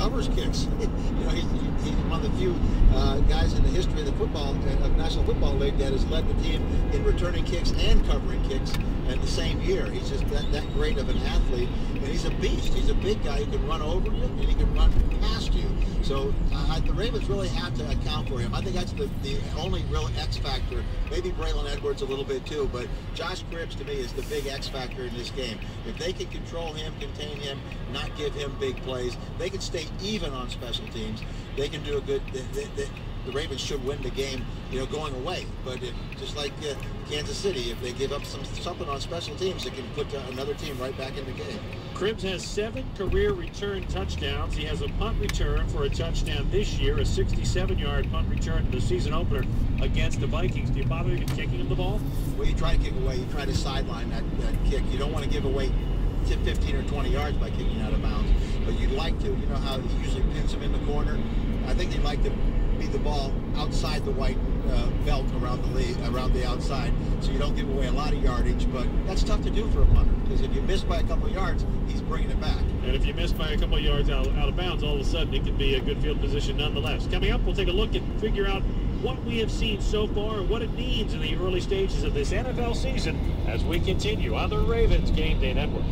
covers kicks. He's one of the few guys in the history of the National Football League that has led the team in returning kicks and covering kicks in the same year. He's just that great of an athlete, and he's a beast. He's a big guy. He can run over you and he can run past you. So the Ravens really have to account for him. I think that's the only real X factor. Maybe Braylon Edwards a little bit too, but Josh Cribbs to me is the big X factor in this game. If they can control him, contain him, not give him big plays, they can stay even on special teams. They can do a good. The Ravens should win the game, going away. But just like Kansas City, if they give up something on special teams, it can put another team right back in the game. Cribbs has 7 career return touchdowns. He has a punt return for a touchdown this year, a 67-yard punt return in the season opener against the Vikings. Do you bother even kicking him the ball? Well, you try to kick away. You try to sideline that kick. You don't want to give away 15 or 20 yards by kicking out of bounds, but you'd like to. You know how he usually pins him in the corner? I think they'd like to beat the ball outside the white belt around the outside, so you don't give away a lot of yardage. But that's tough to do for a punter, because if you miss by a couple of yards, he's bringing it back. And if you miss by a couple of yards out of bounds, all of a sudden it can be a good field position nonetheless. Coming up, we'll take a look and figure out what we have seen so far and what it means in the early stages of this NFL season as we continue on the Ravens Game Day Network.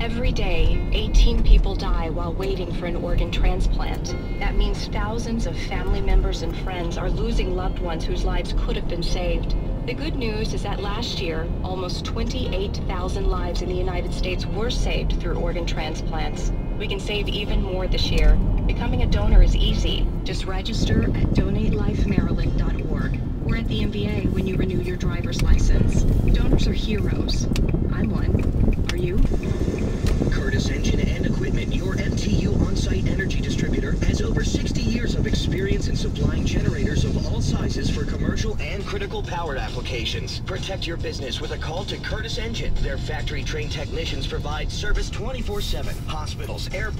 Every day, 18 people die while waiting for an organ transplant. That means thousands of family members and friends are losing loved ones whose lives could have been saved. The good news is that last year, almost 28,000 lives in the United States were saved through organ transplants. We can save even more this year. Becoming a donor is easy. Just register at donatelifemaryland.org or at the MVA when you renew your driver's license. Donors are heroes. I'm one. Are you? Curtis Engine and Equipment, your FTU on-site energy distributor, has over 60 years of experience in supplying generators of all sizes for commercial and critical powered applications. Protect your business with a call to Curtis Engine. Their factory-trained technicians provide service 24/7. Hospitals, airports,